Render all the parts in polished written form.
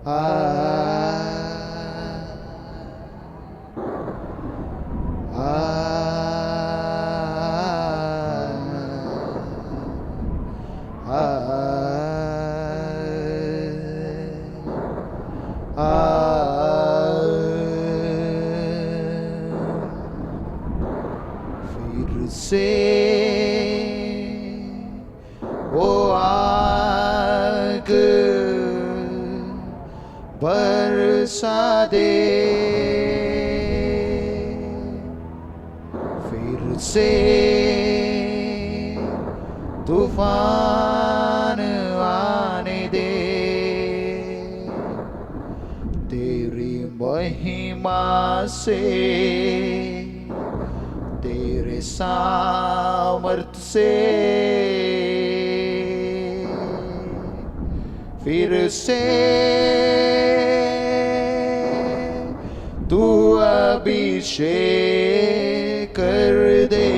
फिर से वो आग बरसा दे, फिर से तूफान आने दे, तेरी महिमा से, तेरे सामर्थ से, फिर से तू अभिषेक कर दे।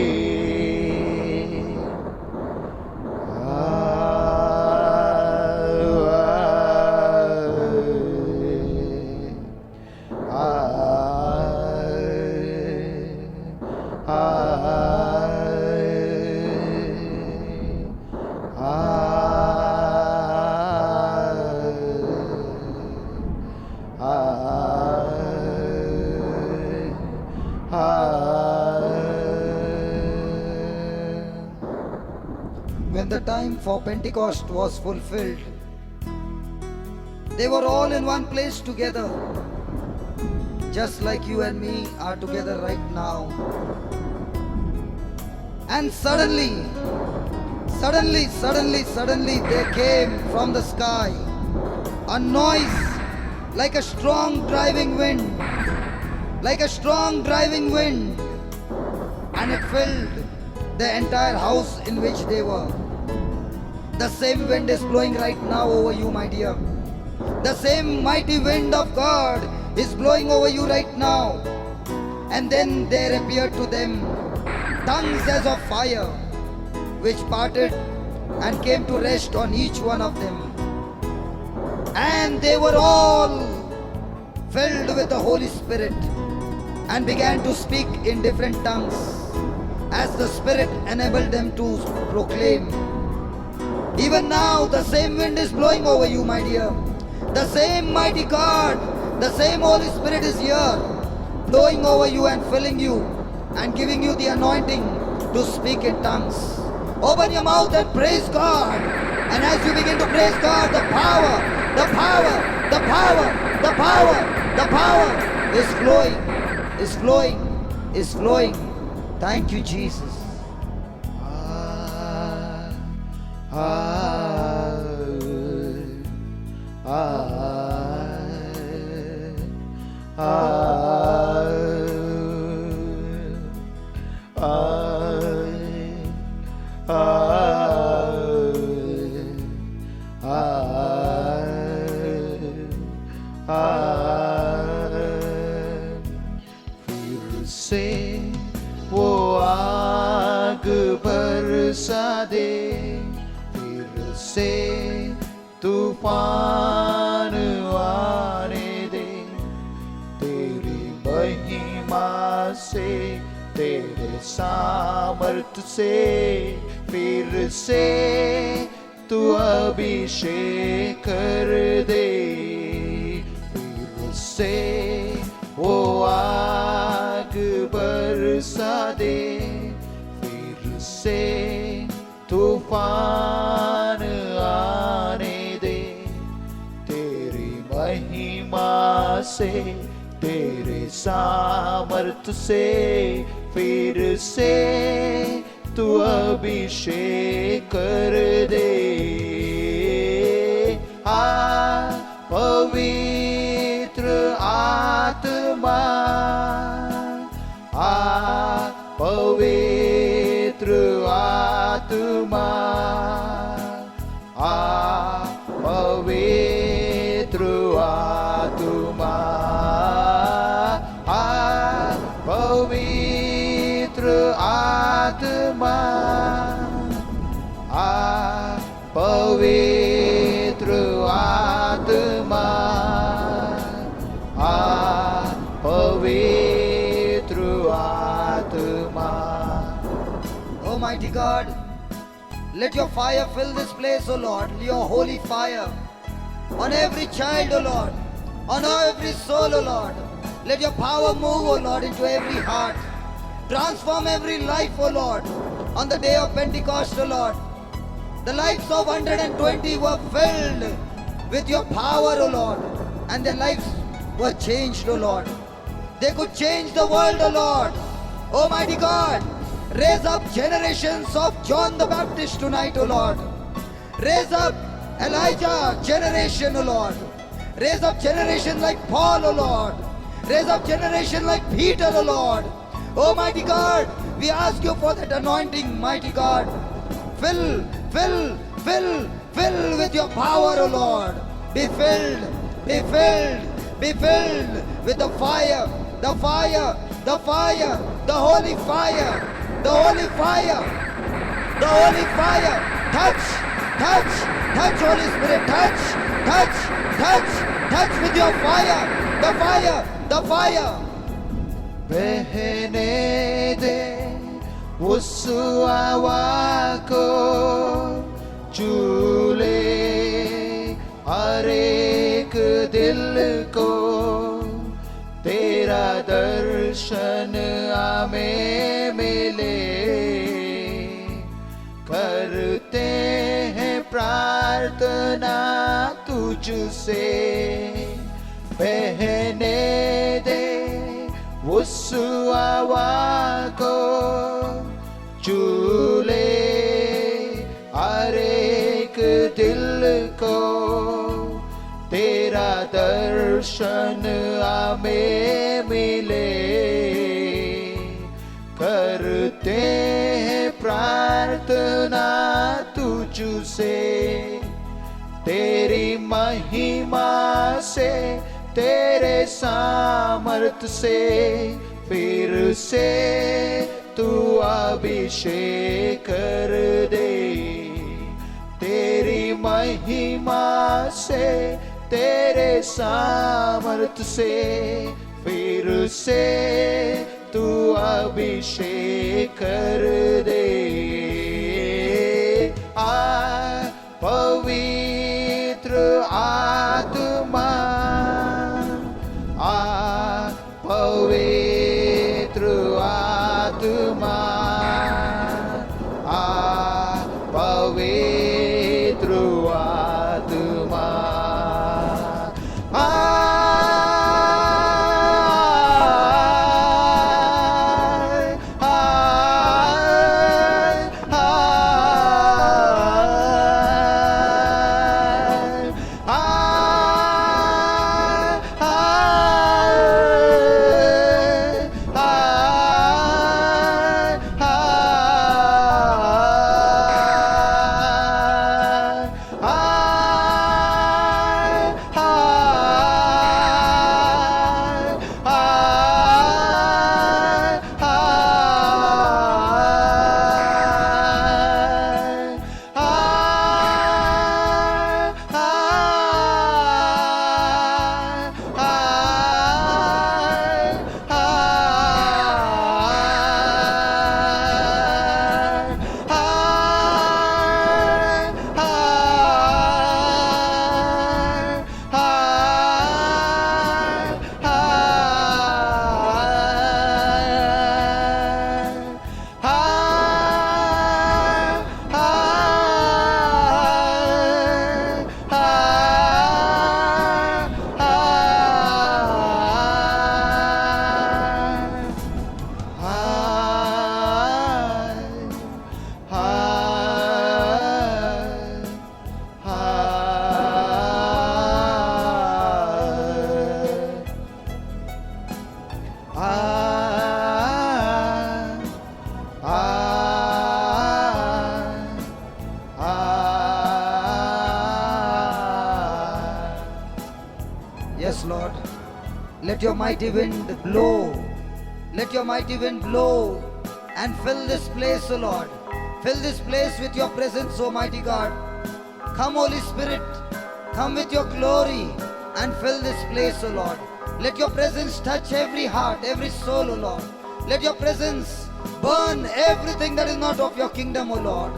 When the time for Pentecost was fulfilled, they were all in one place together, just like you and me are together right now. And suddenly, there came from the sky a noise like a strong driving wind, and it filled the entire house in which they were. The same wind is blowing right now over you, my dear. The same mighty wind of God is blowing over you right now. And then there appeared to them tongues as of fire, which parted and came to rest on each one of them. And they were all filled with the Holy Spirit and began to speak in different tongues as the Spirit enabled them to proclaim. Even now, the same wind is blowing over you, my dear. The same mighty God, the same Holy Spirit is here, blowing over you and filling you and giving you the anointing to speak in tongues. Open your mouth and praise God. And as you begin to praise God, the power is flowing. Thank you, Jesus. फिर से वो आग बरसा दे, फिर से तूफान आने दे, तेरी महिमा से, तेरे सामर्थ से, फिर से तू अभिषेक कर दे, फिर से वो आग बरसा दे, फिर से तूफान आने दे, तेरी महिमा से, तेरे सामर्थ से, फिर से तू अभिषेक कर दे। पवित्र आत्मा, पवित्र आत्मा, पवित्र आत्मा, पवित्र आत्मा, पवित्र आत्मा, Almighty God, let your fire fill this place, O Lord, your holy fire on every child, O Lord, on every soul, O Lord. Let your power move, O Lord, into every heart. Transform every life, O Lord, on the day of Pentecost, O Lord. The lives of 120 were filled with your power, O Lord, and their lives were changed, O Lord. They could change the world, O Lord. Almighty God, raise up generations of John the Baptist tonight, O Lord. Raise up Elijah generation, O Lord. Raise up generation like Paul, O Lord. Raise up generation like Peter, O Lord. Almighty God, we ask you for that anointing, mighty God. Fill with your power, O Lord. Be filled with the fire, the fire, the fire, the holy fire, the holy fire, the holy fire. Touch, Holy Spirit, touch with your fire, the fire, the fire. बहने दे उस हवा को चूले हर एक दिल को तेरा दर्शन हमें मिले करते हैं प्रार्थना तुझसे बहने दे उस हवा को चूले हर एक दिल को तेरा दर्शन हमें मिले करते हैं प्रार्थना तुझसे तेरी महिमा से तेरे सामर्थ से फिर से तू अभिषेक कर दे तेरी महिमा से तेरे सामर्थ से फिर से तू अभिषेक कर दे पवित्र आत्मा पवित्र आत्मा पवित्र आत्मा Yes, Lord. Let your mighty wind blow. Let your mighty wind blow and fill this place, O Lord. Fill this place with your presence, O mighty God. Come, Holy Spirit. Come with your glory and fill this place, O Lord. Let your presence touch every heart, every soul, O Lord. Let your presence Burn everything that is not of your kingdom, O Lord.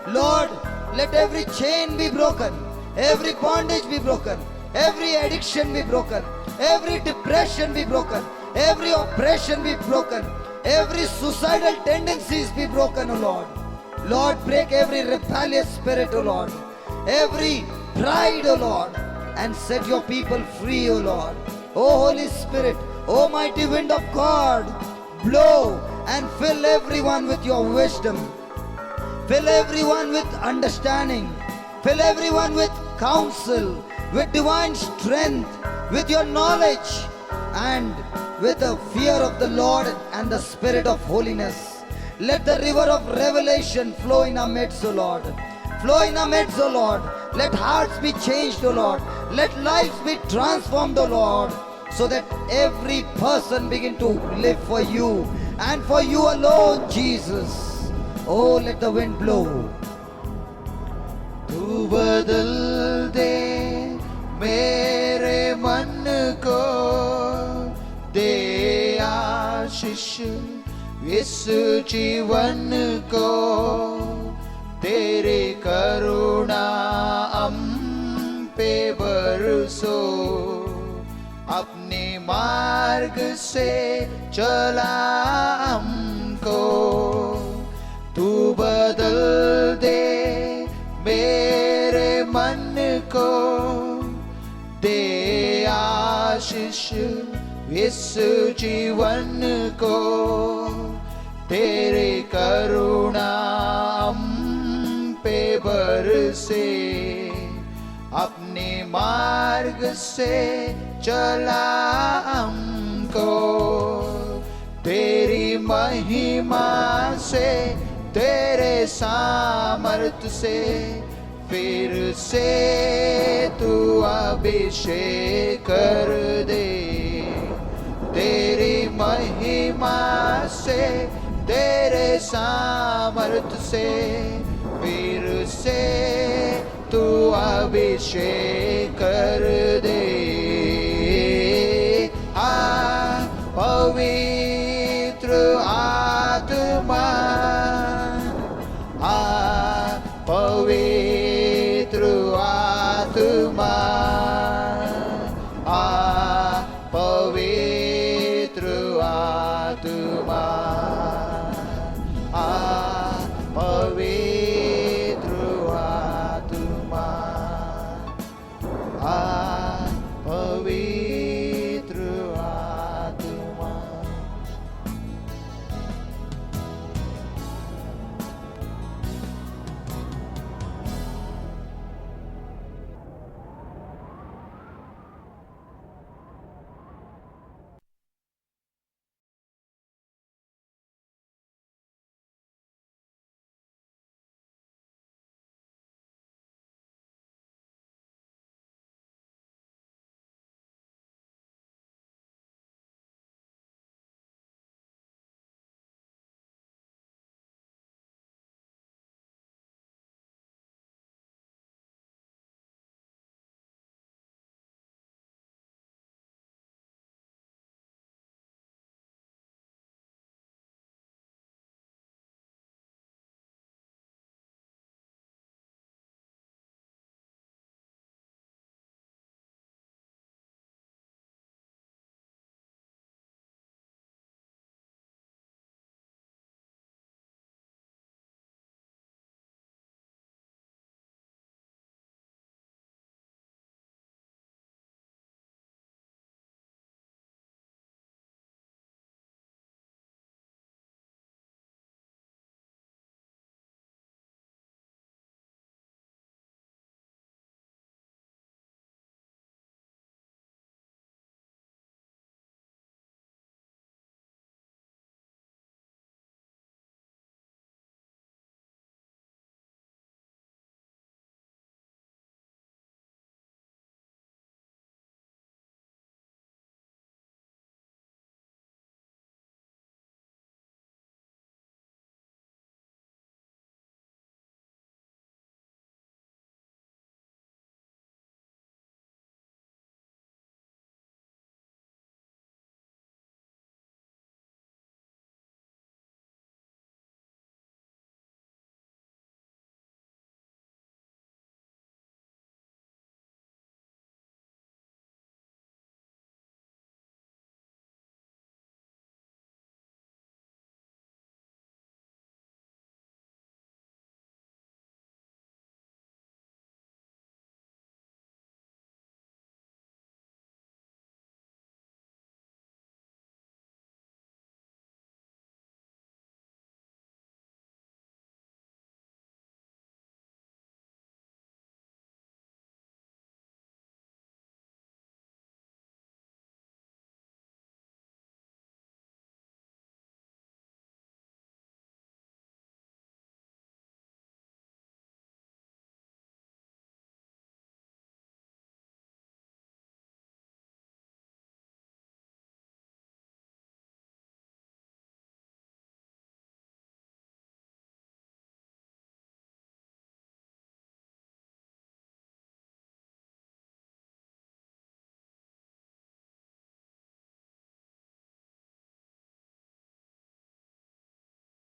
Lord, let every chain be broken, every bondage be broken, every addiction be broken, every depression be broken, every oppression be broken, every suicidal tendencies be broken, O Lord. Lord, break every rebellious spirit, O Lord, every pride, O Lord, and set your people free, O Lord. O Holy Spirit, O mighty wind of God, blow and fill everyone with your wisdom. Fill everyone with understanding. Fill everyone with counsel, with divine strength, with your knowledge, and with the fear of the Lord and the spirit of holiness. Let the river of revelation flow in our midst, O Lord. Flow in our midst, O Lord. Let hearts be changed, O Lord. Let lives be transformed, O Lord, so that every person begin to live for you and for you alone, Jesus. Oh, let the wind blow. तू बदल दे मेरे मन को, दे आशीष इस जीवन को, तेरी करुणा हम पे बरसो, अपने मार्ग से चला हमको। तू बदल दे मेरे मन को, दे आशीष इस जीवन को, तेरे करुणा हम पे बरसे, अपने मार्ग से चला हमको। तेरी महिमा से, तेरे सामर्थ्य से, फिर से तू अभिषेक कर दे। तेरी महिमा से, तेरे सामर्थ्य से, फिर से तू अभिषेक कर